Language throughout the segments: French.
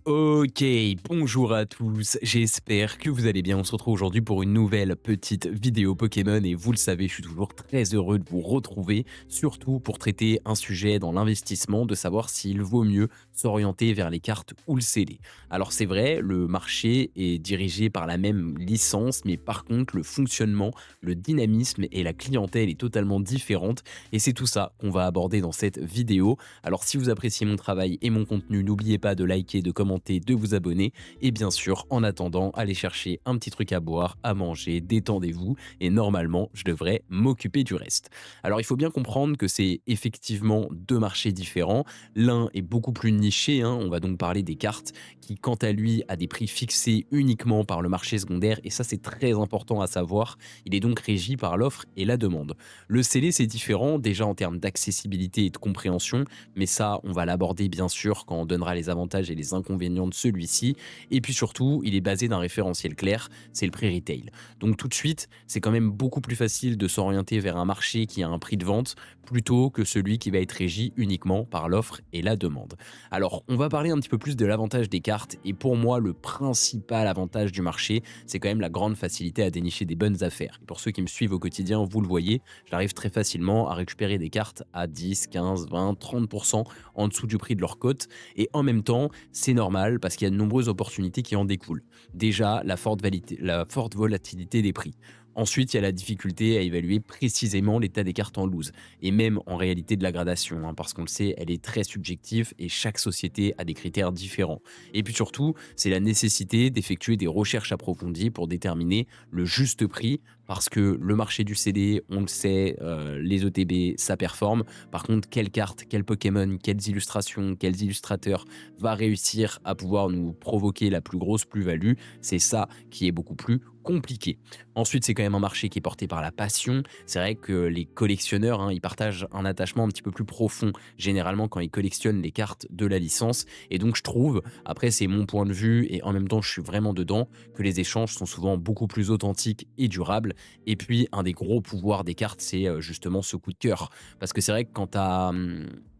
Ok, bonjour à tous, j'espère que vous allez bien. On se retrouve aujourd'hui pour une nouvelle petite vidéo Pokémon et vous le savez, je suis toujours très heureux de vous retrouver, surtout pour traiter un sujet dans l'investissement, de savoir s'il vaut mieux s'orienter vers les cartes ou le CD. Alors c'est vrai, le marché est dirigé par la même licence, mais par contre le fonctionnement, le dynamisme et la clientèle est totalement différente et c'est tout ça qu'on va aborder dans cette vidéo. Alors si vous appréciez mon travail et mon contenu, n'oubliez pas de liker, de commenter, de vous abonner et bien sûr, en attendant, allez chercher un petit truc à boire, à manger, détendez-vous et normalement, je devrais m'occuper du reste. Alors il faut bien comprendre que c'est effectivement deux marchés différents. L'un est beaucoup plus niché, hein, on va donc parler des cartes qui, quant à lui, a des prix fixés uniquement par le marché secondaire et ça c'est très important à savoir. Il est donc régi par l'offre et la demande. Le scellé c'est différent déjà en termes d'accessibilité et de compréhension, mais ça, on va l'aborder bien sûr quand on donnera les avantages et les inconvénients de celui-ci. Et puis surtout, il est basé d'un référentiel clair, c'est le prix retail. Donc tout de suite, c'est quand même beaucoup plus facile de s'orienter vers un marché qui a un prix de vente plutôt que celui qui va être régi uniquement par l'offre et la demande. Alors, on va parler un petit peu plus de l'avantage des cartes et pour moi, le principal avantage du marché, c'est quand même la grande facilité à dénicher des bonnes affaires. Et pour ceux qui me suivent au quotidien, vous le voyez, j'arrive très facilement à récupérer des cartes à 10, 15, 20, 30% en dessous du prix de leur cote. Et en même temps, c'est normal parce qu'il y a de nombreuses opportunités qui en découlent. Déjà, la forte volatilité des prix. Ensuite, il y a la difficulté à évaluer précisément l'état des cartes en loose, et même en réalité de la gradation, hein, parce qu'on le sait, elle est très subjective et chaque société a des critères différents. Et puis surtout, c'est la nécessité d'effectuer des recherches approfondies pour déterminer le juste prix, parce que le marché du CD, on le sait, les ETB, ça performe. Par contre, quelle carte, quel Pokémon, quelles illustrations, quels illustrateurs va réussir à pouvoir nous provoquer la plus grosse plus-value, c'est ça qui est beaucoup plus compliqué. Ensuite, c'est quand même un marché qui est porté par la passion. C'est vrai que les collectionneurs, hein, ils partagent un attachement un petit peu plus profond, généralement quand ils collectionnent les cartes de la licence. Et donc, je trouve, après, c'est mon point de vue, et en même temps, je suis vraiment dedans, que les échanges sont souvent beaucoup plus authentiques et durables. Et puis, un des gros pouvoirs des cartes, c'est justement ce coup de cœur. Parce que c'est vrai que quand tu as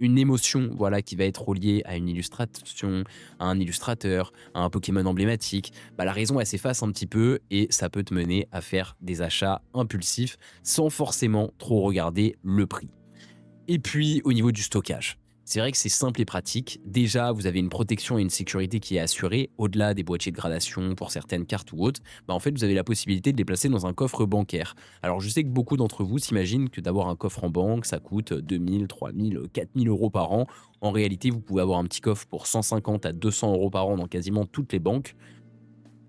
une émotion voilà, qui va être reliée à une illustration, à un illustrateur, à un Pokémon emblématique, bah, la raison elle s'efface un petit peu et ça peut te mener à faire des achats impulsifs sans forcément trop regarder le prix. Et puis au niveau du stockage, c'est vrai que c'est simple et pratique. Déjà, vous avez une protection et une sécurité qui est assurée, au-delà des boîtiers de gradation pour certaines cartes ou autres. Bah en fait, vous avez la possibilité de les placer dans un coffre bancaire. Alors, je sais que beaucoup d'entre vous s'imaginent que d'avoir un coffre en banque, ça coûte 2000, 3000, 4000 euros par an. En réalité, vous pouvez avoir un petit coffre pour 150 à 200 euros par an dans quasiment toutes les banques.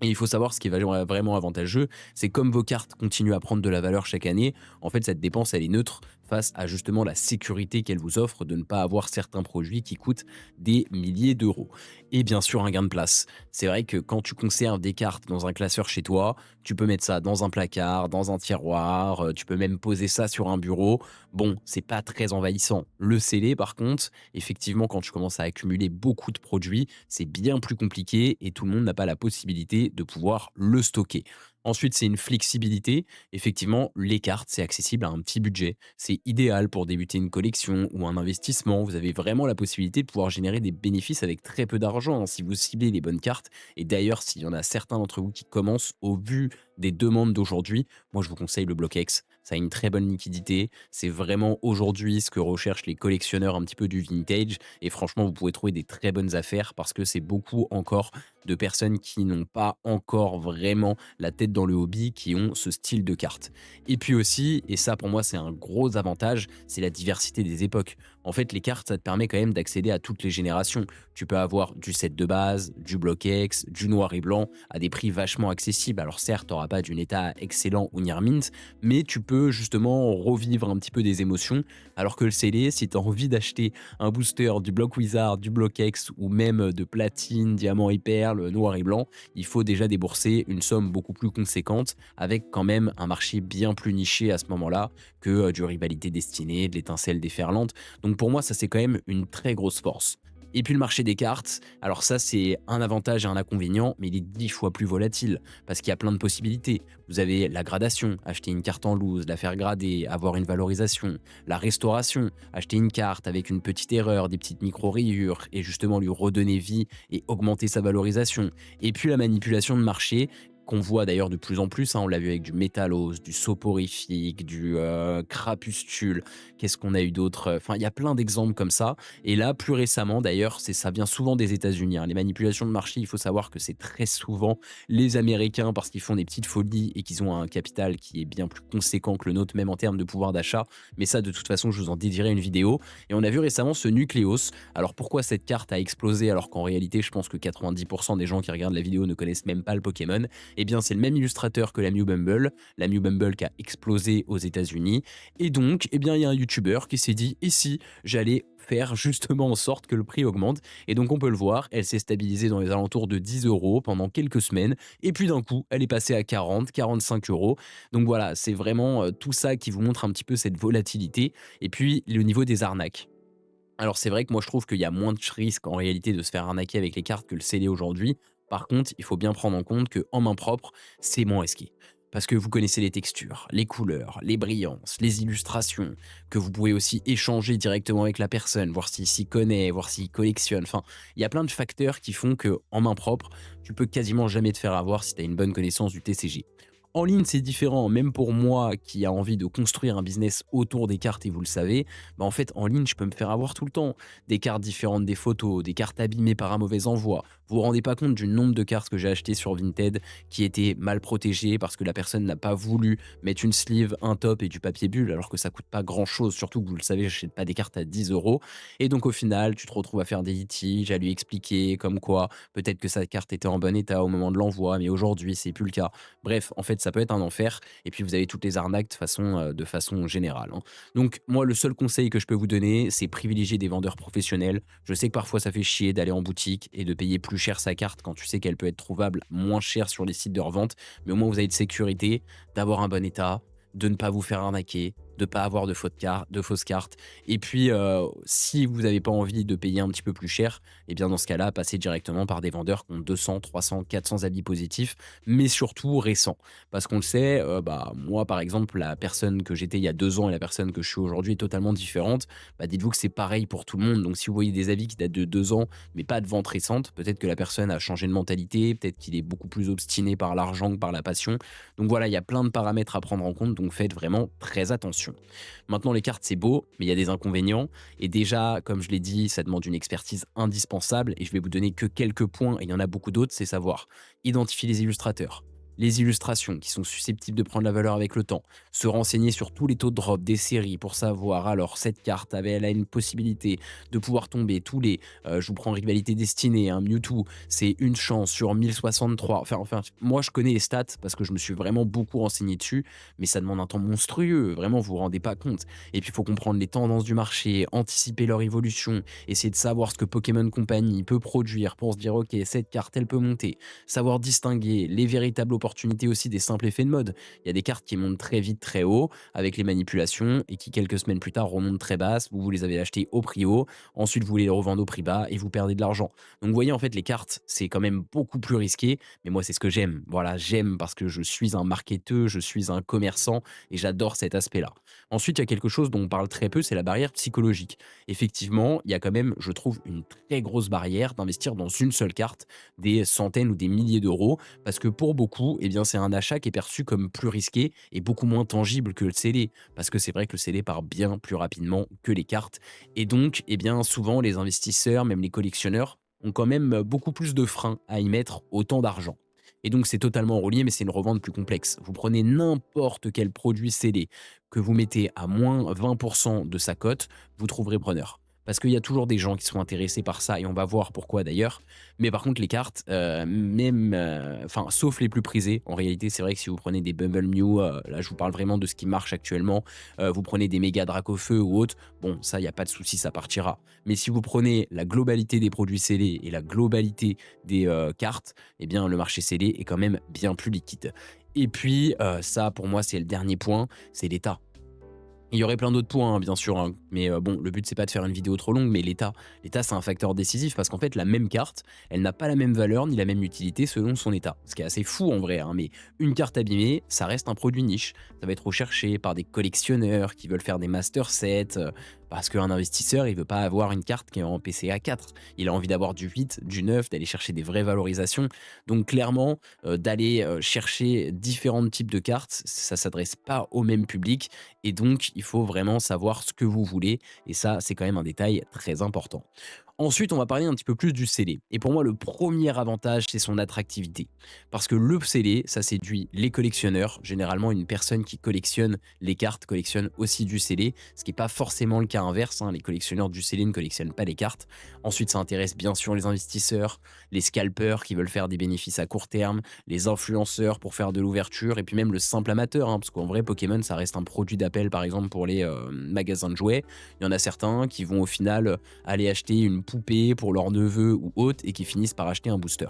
Et il faut savoir ce qui est vraiment avantageux, c'est comme vos cartes continuent à prendre de la valeur chaque année, en fait cette dépense elle est neutre face à justement la sécurité qu'elle vous offre de ne pas avoir certains produits qui coûtent des milliers d'euros. Et bien sûr un gain de place. C'est vrai que quand tu conserves des cartes dans un classeur chez toi, tu peux mettre ça dans un placard, dans un tiroir, tu peux même poser ça sur un bureau. Bon, c'est pas très envahissant. Le scellé par contre, effectivement quand tu commences à accumuler beaucoup de produits, c'est bien plus compliqué et tout le monde n'a pas la possibilité de pouvoir le stocker. Ensuite, c'est une flexibilité. Effectivement, les cartes, c'est accessible à un petit budget. C'est idéal pour débuter une collection ou un investissement. Vous avez vraiment la possibilité de pouvoir générer des bénéfices avec très peu d'argent hein, si vous ciblez les bonnes cartes. Et d'ailleurs, s'il y en a certains d'entre vous qui commencent au vu des demandes d'aujourd'hui, moi je vous conseille le BlockX. Ça a une très bonne liquidité. C'est vraiment aujourd'hui ce que recherchent les collectionneurs un petit peu du vintage. Et franchement, vous pouvez trouver des très bonnes affaires parce que c'est beaucoup encore de personnes qui n'ont pas encore vraiment la tête dans le hobby, qui ont ce style de carte. Et puis aussi, et ça pour moi c'est un gros avantage, c'est la diversité des époques. En fait, les cartes, ça te permet quand même d'accéder à toutes les générations. Tu peux avoir du set de base, du bloc X, du noir et blanc, à des prix vachement accessibles. Alors certes, tu n'auras pas d'un état excellent ou near mint, mais tu peux justement revivre un petit peu des émotions, alors que le scellé, si tu as envie d'acheter un booster du bloc Wizard, du bloc X ou même de platine, diamant et perle, noir et blanc, il faut déjà débourser une somme beaucoup plus conséquente avec quand même un marché bien plus niché à ce moment-là que du rivalité destinée, de l'étincelle déferlante. Donc pour moi, ça c'est quand même une très grosse force. Et puis le marché des cartes, alors ça c'est un avantage et un inconvénient, mais il est 10 fois plus volatile parce qu'il y a plein de possibilités. Vous avez la gradation, acheter une carte en loose, la faire grader, avoir une valorisation, la restauration, acheter une carte avec une petite erreur, des petites micro-rayures et justement lui redonner vie et augmenter sa valorisation. Et puis la manipulation de marché qu'on voit d'ailleurs de plus en plus, hein, on l'a vu avec du métallos, du soporifique, du crapustule, qu'est-ce qu'on a eu d'autre? Enfin, il y a plein d'exemples comme ça. Et là, plus récemment d'ailleurs, ça vient souvent des États-Unis, hein. Les manipulations de marché, il faut savoir que c'est très souvent les Américains parce qu'ils font des petites folies et qu'ils ont un capital qui est bien plus conséquent que le nôtre, même en termes de pouvoir d'achat. Mais ça, de toute façon, je vous en dédierai une vidéo. Et on a vu récemment ce Nucleos. Alors pourquoi cette carte a explosé alors qu'en réalité, je pense que 90% des gens qui regardent la vidéo ne connaissent même pas le Pokémon? Eh bien, c'est le même illustrateur que la Mew Bumble qui a explosé aux États-Unis. Et donc, eh bien, il y a un YouTuber qui s'est dit, et si j'allais faire justement en sorte que le prix augmente? Et donc, on peut le voir, elle s'est stabilisée dans les alentours de 10 euros pendant quelques semaines. Et puis d'un coup, elle est passée à 40, 45 euros. Donc voilà, c'est vraiment tout ça qui vous montre un petit peu cette volatilité. Et puis, le niveau des arnaques. Alors c'est vrai que moi je trouve qu'il y a moins de risques en réalité de se faire arnaquer avec les cartes que le scellé aujourd'hui. Par contre, il faut bien prendre en compte qu'en main propre, c'est moins risqué. Parce que vous connaissez les textures, les couleurs, les brillances, les illustrations, que vous pouvez aussi échanger directement avec la personne, voir s'il s'y connaît, voir s'il collectionne. Enfin, il y a plein de facteurs qui font que en main propre, tu peux quasiment jamais te faire avoir si tu as une bonne connaissance du TCG. En ligne, c'est différent. Même pour moi qui a envie de construire un business autour des cartes, et vous le savez, bah en fait, en ligne, je peux me faire avoir tout le temps. Des cartes différentes des photos, des cartes abîmées par un mauvais envoi. Vous vous rendez pas compte du nombre de cartes que j'ai achetées sur Vinted qui étaient mal protégées parce que la personne n'a pas voulu mettre une sleeve, un top et du papier bulle alors que ça coûte pas grand chose. Surtout que vous le savez, j'achète pas des cartes à 10 euros. Et donc au final, tu te retrouves à faire des litiges, à lui expliquer comme quoi peut-être que sa carte était en bon état au moment de l'envoi, mais aujourd'hui, c'est plus le cas. Bref, en fait, ça peut être un enfer. Et puis, vous avez toutes les arnaques de façon générale, hein. Donc, moi, le seul conseil que je peux vous donner, c'est privilégier des vendeurs professionnels. Je sais que parfois, ça fait chier d'aller en boutique et de payer plus cher sa carte quand tu sais qu'elle peut être trouvable moins cher sur les sites de revente. Mais au moins, vous avez de sécurité, d'avoir un bon état, de ne pas vous faire arnaquer, de pas avoir de fausses cartes. Et puis, si vous n'avez pas envie de payer un petit peu plus cher, et bien dans ce cas-là, passez directement par des vendeurs qui ont 200, 300, 400 avis positifs, mais surtout récents. Parce qu'on le sait, bah, moi, par exemple, la personne que j'étais il y a 2 ans et la personne que je suis aujourd'hui est totalement différente. Bah, dites-vous que c'est pareil pour tout le monde. Donc si vous voyez des avis qui datent de 2 ans, mais pas de vente récente, peut-être que la personne a changé de mentalité, peut-être qu'il est beaucoup plus obstiné par l'argent que par la passion. Donc voilà, il y a plein de paramètres à prendre en compte, donc faites vraiment très attention. Maintenant, les cartes, c'est beau, mais il y a des inconvénients. Et déjà, comme je l'ai dit, ça demande une expertise indispensable. Et je vais vous donner que quelques points, et il y en a beaucoup d'autres, c'est savoir identifier les illustrateurs, les illustrations qui sont susceptibles de prendre la valeur avec le temps, se renseigner sur tous les taux de drop des séries pour savoir alors cette carte elle a une possibilité de pouvoir tomber tous les, je vous prends rivalité destinée, un Mewtwo, c'est une chance sur 1063. Enfin, moi je connais les stats parce que je me suis vraiment beaucoup renseigné dessus, mais ça demande un temps monstrueux, vraiment vous vous rendez pas compte. Et puis il faut comprendre les tendances du marché, anticiper leur évolution, essayer de savoir ce que Pokémon Company peut produire pour se dire ok cette carte elle peut monter, savoir distinguer les véritables opportunités aussi des simples effets de mode. Il y a des cartes qui montent très vite, très haut, avec les manipulations, et qui quelques semaines plus tard remontent très basses, vous les avez achetées au prix haut, ensuite vous les revendez au prix bas, et vous perdez de l'argent. Donc vous voyez, en fait, les cartes, c'est quand même beaucoup plus risqué, mais moi c'est ce que j'aime. Voilà, j'aime parce que je suis un marketeur, je suis un commerçant, et j'adore cet aspect-là. Ensuite, il y a quelque chose dont on parle très peu, c'est la barrière psychologique. Effectivement, il y a quand même, je trouve, une très grosse barrière d'investir dans une seule carte, des centaines ou des milliers d'euros, parce que pour beaucoup, eh bien, c'est un achat qui est perçu comme plus risqué et beaucoup moins tangible que le scellé. Parce que c'est vrai que le scellé part bien plus rapidement que les cartes. Et donc, eh bien, souvent, les investisseurs, même les collectionneurs, ont quand même beaucoup plus de freins à y mettre autant d'argent. Et donc, c'est totalement relié, mais c'est une revente plus complexe. Vous prenez n'importe quel produit scellé que vous mettez à moins 20% de sa cote, vous trouverez preneur. Parce qu'il y a toujours des gens qui sont intéressés par ça, et on va voir pourquoi d'ailleurs. Mais par contre, les cartes, même, enfin, sauf les plus prisées, en réalité, c'est vrai que si vous prenez des Bumble Mew, là, je vous parle vraiment de ce qui marche actuellement. Vous prenez des méga Dracofeu ou autres, bon, ça, il n'y a pas de souci, ça partira. Mais si vous prenez la globalité des produits scellés et la globalité des cartes, eh bien, le marché scellé est quand même bien plus liquide. Et puis, ça, pour moi, c'est le dernier point, c'est l'État. Il y aurait plein d'autres points, hein, bien sûr, hein, mais bon, le but c'est pas de faire une vidéo trop longue, mais l'État c'est un facteur décisif parce qu'en fait la même carte, elle n'a pas la même valeur ni la même utilité selon son état. Ce qui est assez fou en vrai, hein, mais une carte abîmée, ça reste un produit niche. Ça va être recherché par des collectionneurs qui veulent faire des master sets, parce qu'un investisseur, il veut pas avoir une carte qui est en PCA 4. Il a envie d'avoir du 8, du 9, d'aller chercher des vraies valorisations. Donc clairement, d'aller, chercher différents types de cartes, ça s'adresse pas au même public et donc il faut vraiment savoir ce que vous voulez et ça, c'est quand même un détail très important. Ensuite, on va parler un petit peu plus du scellé. Et pour moi, le premier avantage, c'est son attractivité. Parce que le scellé, ça séduit les collectionneurs. Généralement, une personne qui collectionne les cartes collectionne aussi du scellé, ce qui n'est pas forcément le cas inverse, hein. Les collectionneurs du scellé ne collectionnent pas les cartes. Ensuite, ça intéresse bien sûr les investisseurs, les scalpers qui veulent faire des bénéfices à court terme, les influenceurs pour faire de l'ouverture, et puis même le simple amateur, hein, parce qu'en vrai, Pokémon, ça reste un produit d'appel, par exemple, pour les magasins de jouets. Il y en a certains qui vont au final aller acheter une poupée pour leur neveu ou autre et qui finissent par acheter un booster.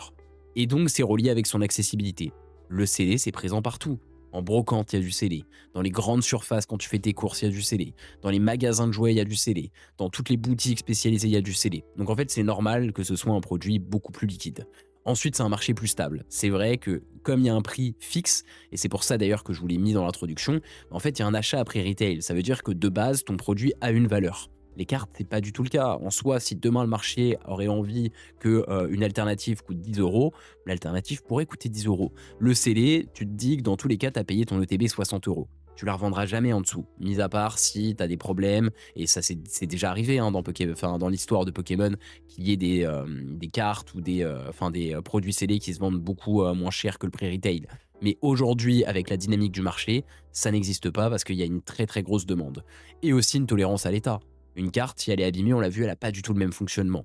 Et donc c'est relié avec son accessibilité. Le scellé, c'est présent partout. En brocante, il y a du scellé. Dans les grandes surfaces, quand tu fais tes courses, il y a du scellé. Dans les magasins de jouets, il y a du scellé. Dans toutes les boutiques spécialisées, il y a du scellé. Donc en fait, c'est normal que ce soit un produit beaucoup plus liquide. Ensuite, c'est un marché plus stable. C'est vrai que comme il y a un prix fixe, et c'est pour ça d'ailleurs que je vous l'ai mis dans l'introduction, en fait, il y a un achat à prix retail. Ça veut dire que de base, ton produit a une valeur. Les cartes, c'est pas du tout le cas. En soi, si demain le marché aurait envie que une alternative coûte 10 euros, l'alternative pourrait coûter 10 euros. Le scellé, tu te dis que dans tous les cas, tu as payé ton ETB 60 euros. Tu la revendras jamais en dessous, mis à part si tu as des problèmes, et ça c'est déjà arrivé hein, dans l'histoire de Pokémon, qu'il y ait des cartes ou des produits scellés qui se vendent beaucoup moins cher que le prix retail. Mais aujourd'hui, avec la dynamique du marché, ça n'existe pas parce qu'il y a une très très grosse demande. Et aussi une tolérance à l'état. Une carte, si elle est abîmée, on l'a vu, elle a pas du tout le même fonctionnement.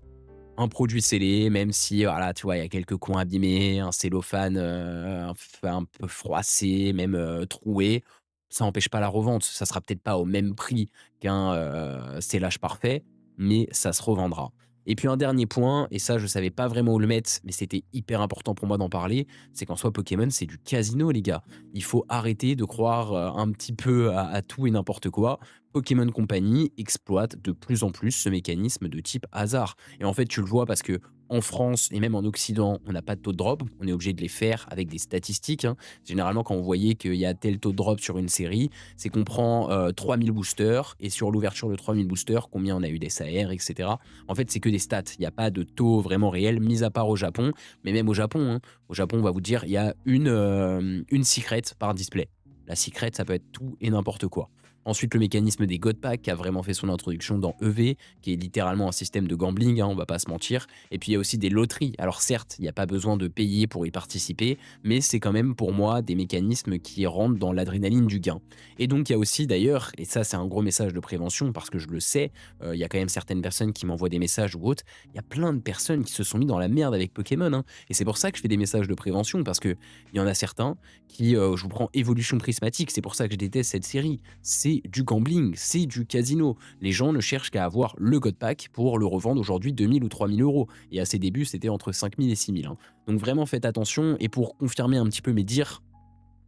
Un produit scellé, même si, voilà, tu vois, il y a quelques coins abîmés, un cellophane, un peu froissé, même, troué, ça n'empêche pas la revente. Ça sera peut-être pas au même prix qu'un, scellage parfait, mais ça se revendra. Et puis un dernier point, et ça je savais pas vraiment où le mettre, mais c'était hyper important pour moi d'en parler, c'est qu'en soi Pokémon, c'est du casino les gars. Il faut arrêter de croire, un petit peu à tout et n'importe quoi. Pokémon Company exploite de plus en plus ce mécanisme de type hasard. Et en fait, tu le vois parce que en France et même en Occident, on n'a pas de taux de drop. On est obligé de les faire avec des statistiques, hein. Généralement, quand on voyait qu'il y a tel taux de drop sur une série, c'est qu'on prend 3000 boosters et sur l'ouverture de 3000 boosters, combien on a eu d'SAR, etc. En fait, c'est que des stats. Il n'y a pas de taux vraiment réel, mis à part au Japon. Mais même au Japon, hein. Au Japon, on va vous dire, il y a une secret par display. La secret, ça peut être tout et n'importe quoi. Ensuite, le mécanisme des God Packs qui a vraiment fait son introduction dans EV, qui est littéralement un système de gambling, hein, on va pas se mentir. Et puis il y a aussi des loteries. Alors certes, il n'y a pas besoin de payer pour y participer, mais c'est quand même pour moi des mécanismes qui rentrent dans l'adrénaline du gain. Et donc il y a aussi d'ailleurs, et ça c'est un gros message de prévention parce que je le sais, il y a quand même certaines personnes qui m'envoient des messages ou autres, il y a plein de personnes qui se sont mis dans la merde avec Pokémon, hein. Et c'est pour ça que je fais des messages de prévention, parce que il y en a certains qui, je vous prends Évolution Prismatique, c'est pour ça que je déteste cette série. C'est du gambling, c'est du casino. Les gens ne cherchent qu'à avoir le God Pack pour le revendre aujourd'hui 2000 ou 3000 euros. Et à ses débuts, c'était entre 5000 et 6000, hein. Donc vraiment faites attention. Et pour confirmer un petit peu mes dires,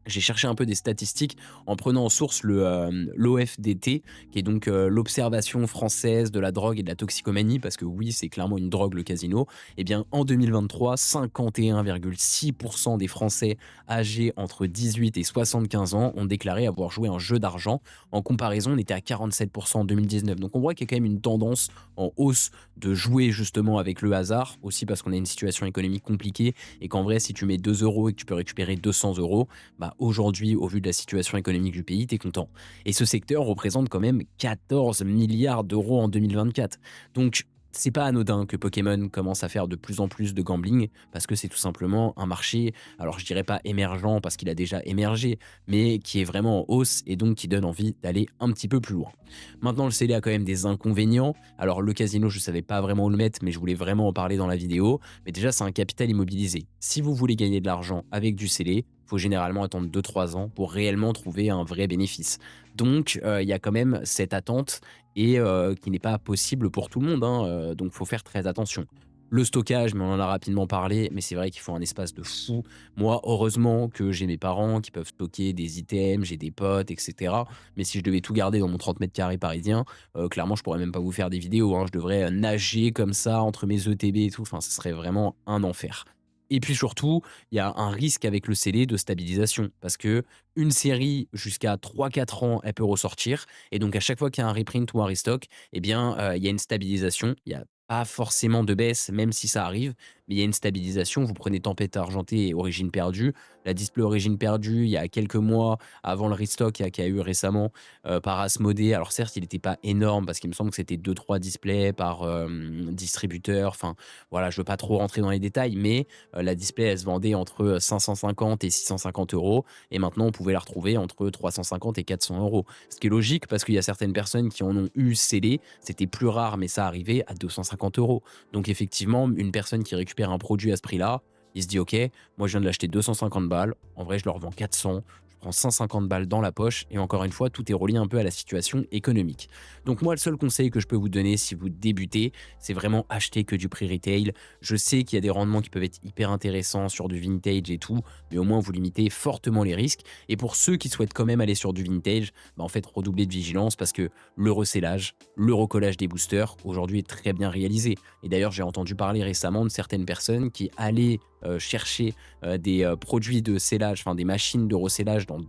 j'ai cherché un peu des statistiques en prenant en source l'OFDT, qui est donc l'Observation française de la drogue et de la toxicomanie, parce que oui, c'est clairement une drogue le casino. Eh bien, en 2023, 51,6% des Français âgés entre 18 et 75 ans ont déclaré avoir joué un jeu d'argent. En comparaison, on était à 47% en 2019. Donc on voit qu'il y a quand même une tendance en hausse de jouer justement avec le hasard, aussi parce qu'on a une situation économique compliquée et qu'en vrai, si tu mets 2 euros et que tu peux récupérer 200 euros, bah aujourd'hui, au vu de la situation économique du pays, tu es content. Et ce secteur représente quand même 14 milliards d'euros en 2024. Donc, c'est pas anodin que Pokémon commence à faire de plus en plus de gambling, parce que c'est tout simplement un marché, alors je dirais pas émergent parce qu'il a déjà émergé, mais qui est vraiment en hausse et donc qui donne envie d'aller un petit peu plus loin. Maintenant, le scellé a quand même des inconvénients. Alors le casino, je savais pas vraiment où le mettre, mais je voulais vraiment en parler dans la vidéo. Mais déjà, c'est un capital immobilisé. Si vous voulez gagner de l'argent avec du scellé, faut généralement attendre 2-3 ans pour réellement trouver un vrai bénéfice. Donc, il y a quand même cette attente et qui n'est pas possible pour tout le monde, hein, donc faut faire très attention. Le stockage, mais on en a rapidement parlé, mais c'est vrai qu'il faut un espace de fou. Moi, heureusement que j'ai mes parents qui peuvent stocker des items, j'ai des potes, et cetera. Mais si je devais tout garder dans mon 30 mètres carrés parisien, clairement, je pourrais même pas vous faire des vidéos, hein. Je devrais, nager comme ça entre mes ETB et tout, enfin, ce serait vraiment un enfer. Et puis surtout, il y a un risque avec le CD de stabilisation parce que une série jusqu'à 3 4 ans, elle peut ressortir et donc à chaque fois qu'il y a un reprint ou un restock, eh bien, il y a une stabilisation. Il y a pas forcément de baisse, même si ça arrive, mais il y a une stabilisation. Vous prenez Tempête Argentée et Origine Perdue. La display Origine Perdue, il y a quelques mois, avant le restock qu'il y a eu récemment, par Asmodée. Alors certes, il n'était pas énorme parce qu'il me semble que c'était 2 3 displays par, distributeur. Enfin, voilà, je veux pas trop rentrer dans les détails, mais, la display, elle se vendait entre, 550 et 650 € et maintenant, on pouvait la retrouver entre 350 et 400 €. Ce qui est logique parce qu'il y a certaines personnes qui en ont eu scellé, c'était plus rare, mais ça arrivait à 250 €. Donc effectivement, une personne qui récupère un produit à ce prix-là, il se dit: «OK, moi je viens de l'acheter 250 balles, en vrai je le revends 400, je prends 150 balles dans la poche» et encore une fois, tout est relié un peu à la situation économique. Donc moi, le seul conseil que je peux vous donner si vous débutez, c'est vraiment acheter que du prix retail. Je sais qu'il y a des rendements qui peuvent être hyper intéressants sur du vintage et tout, mais au moins vous limitez fortement les risques. Et pour ceux qui souhaitent quand même aller sur du vintage, bah en fait, redoubler de vigilance parce que le recellage, le recollage des boosters, aujourd'hui est très bien réalisé. Et d'ailleurs, j'ai entendu parler récemment de certaines personnes qui allaient chercher des produits de scellage, enfin des machines de recellage dans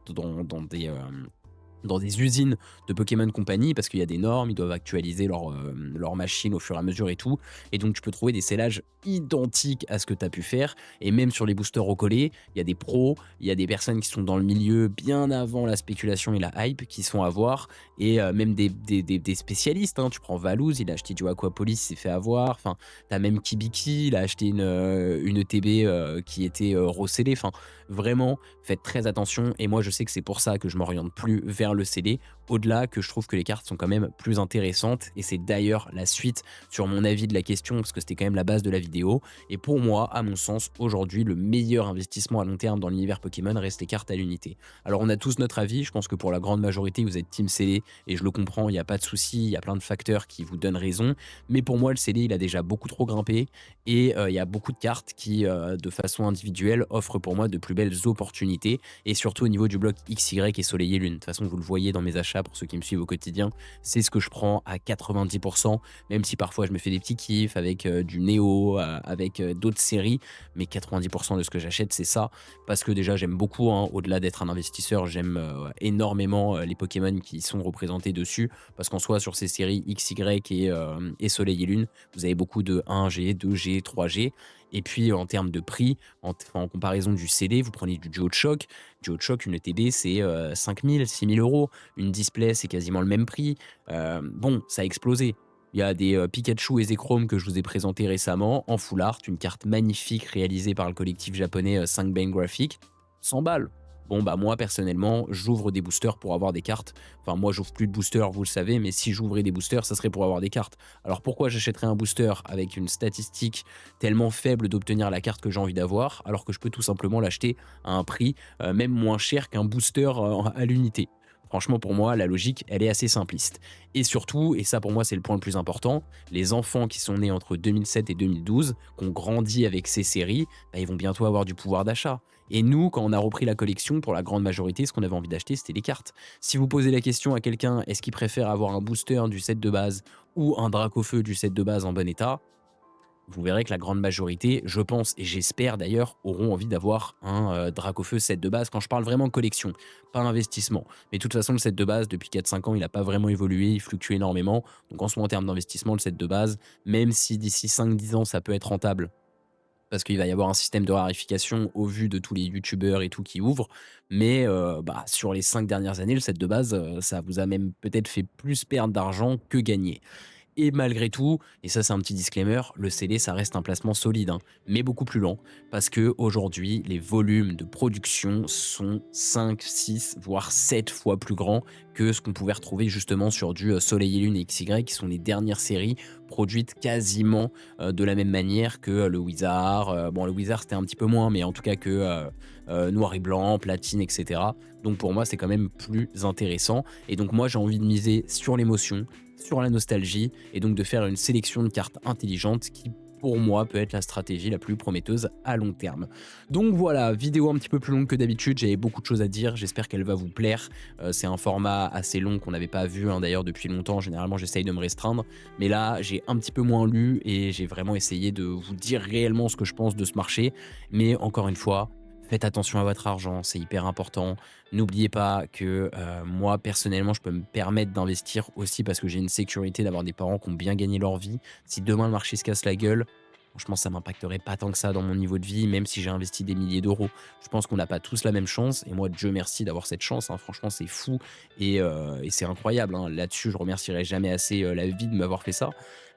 des usines de Pokémon Company parce qu'il y a des normes, ils doivent actualiser leur machine au fur et à mesure et tout. Et donc, tu peux trouver des sellages identiques à ce que tu as pu faire. Et même sur les boosters recollés, il y a des pros, il y a des personnes qui sont dans le milieu bien avant la spéculation et la hype qui sont à voir. Et même des spécialistes, hein. Tu prends Valouz, il a acheté du Aquapolis, il s'est fait avoir. Enfin, tu as même Kibiki, il a acheté une ETB qui était recellée. Enfin, vraiment, faites très attention. Et moi, je sais que c'est pour ça que je m'oriente plus vers le CD. Au-delà que je trouve que les cartes sont quand même plus intéressantes. Et c'est d'ailleurs la suite sur mon avis de la question, parce que c'était quand même la base de la vidéo. Et pour moi, à mon sens, aujourd'hui, le meilleur investissement à long terme dans l'univers Pokémon reste les cartes à l'unité. Alors, on a tous notre avis. Je pense que pour la grande majorité, vous êtes team CD. Et je le comprends, il n'y a pas de souci. Il y a plein de facteurs qui vous donnent raison. Mais pour moi, le CD, il a déjà beaucoup trop grimpé. Et il y a beaucoup de cartes qui, de façon individuelle, offrent pour moi de plus belles opportunités. Et surtout au niveau du bloc XY et Soleil et Lune. De toute façon, vous le voyez dans mes achats pour ceux qui me suivent au quotidien. C'est ce que je prends à 90%, même si parfois je me fais des petits kiffs avec du Néo, avec d'autres séries. Mais 90% de ce que j'achète, c'est ça. Parce que déjà, j'aime beaucoup, hein, au-delà d'être un investisseur, j'aime énormément les Pokémon qui sont représentés dessus. Parce qu'en soi, sur ces séries XY et Soleil et Lune, vous avez beaucoup de 1G, 2G, 3G. Et puis en termes de prix, en comparaison du CD, vous prenez du Duo de Choc. Duo de Choc, une ETB, c'est 5 000, 6 000 euros. Une display, c'est quasiment le même prix. Bon, ça a explosé. Il y a des Pikachu et Zekrom que je vous ai présentés récemment en full art, une carte magnifique réalisée par le collectif japonais 5 Bang Graphic. 100 balles. Bon, bah moi, personnellement, j'ouvre des boosters pour avoir des cartes. Enfin, moi, j'ouvre plus de boosters, vous le savez, mais si j'ouvrais des boosters, ça serait pour avoir des cartes. Alors pourquoi j'achèterais un booster avec une statistique tellement faible d'obtenir la carte que j'ai envie d'avoir, alors que je peux tout simplement l'acheter à un prix même moins cher qu'un booster à l'unité? Franchement, pour moi, la logique, elle est assez simpliste. Et surtout, et ça pour moi c'est le point le plus important, les enfants qui sont nés entre 2007 et 2012, qui ont grandi avec ces séries, bah, ils vont bientôt avoir du pouvoir d'achat. Et nous, quand on a repris la collection, pour la grande majorité, ce qu'on avait envie d'acheter, c'était les cartes. Si vous posez la question à quelqu'un, est-ce qu'il préfère avoir un booster du set de base ou un Dracofeu du set de base en bon état, vous verrez que la grande majorité, je pense et j'espère d'ailleurs, auront envie d'avoir un Dracofeu set de base. Quand je parle vraiment collection, pas investissement. Mais de toute façon, le set de base, depuis 4 5 ans, il n'a pas vraiment évolué, il fluctue énormément. Donc en soi, en termes d'investissement, le set de base, même si d'ici 5 10 ans, ça peut être rentable, parce qu'il va y avoir un système de rarification au vu de tous les youtubeurs et tout qui ouvrent. Mais bah, sur les 5 dernières années, le set de base, ça vous a même peut-être fait plus perdre d'argent que gagner. Et malgré tout, et ça c'est un petit disclaimer, le CD ça reste un placement solide, hein, mais beaucoup plus lent, parce que aujourd'hui les volumes de production sont 5, 6, voire 7 fois plus grands que ce qu'on pouvait retrouver justement sur du Soleil et Lune et XY, qui sont les dernières séries produites quasiment de la même manière que le Wizard. Bon, le Wizard c'était un petit peu moins, mais en tout cas que Noir et Blanc, Platine, etc. Donc pour moi c'est quand même plus intéressant. Et donc moi j'ai envie de miser sur l'émotion, sur la nostalgie, et donc de faire une sélection de cartes intelligentes qui pour moi, peut être la stratégie la plus prometteuse à long terme. Donc voilà, vidéo un petit peu plus longue que d'habitude, j'avais beaucoup de choses à dire, j'espère qu'elle va vous plaire. C'est un format assez long qu'on n'avait pas vu d'ailleurs depuis longtemps, généralement j'essaye de me restreindre, mais là j'ai un petit peu moins lu et j'ai vraiment essayé de vous dire réellement ce que je pense de ce marché. Mais encore une fois, faites attention à votre argent, c'est hyper important. N'oubliez pas que moi, personnellement, je peux me permettre d'investir aussi parce que j'ai une sécurité d'avoir des parents qui ont bien gagné leur vie. Si demain le marché se casse la gueule, franchement, ça m'impacterait pas tant que ça dans mon niveau de vie, même si j'ai investi des milliers d'euros. Je pense qu'on n'a pas tous la même chance. Et moi, Dieu merci d'avoir cette chance, hein. Franchement, c'est fou et c'est incroyable, hein. Là-dessus, je remercierai jamais assez la vie de m'avoir fait ça.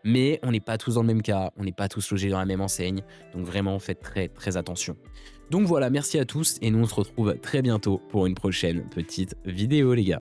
Mais on n'est pas tous dans le même cas, on n'est pas tous logés dans la même enseigne. Donc vraiment, faites très très attention. Donc voilà, merci à tous et nous on se retrouve très bientôt pour une prochaine petite vidéo les gars.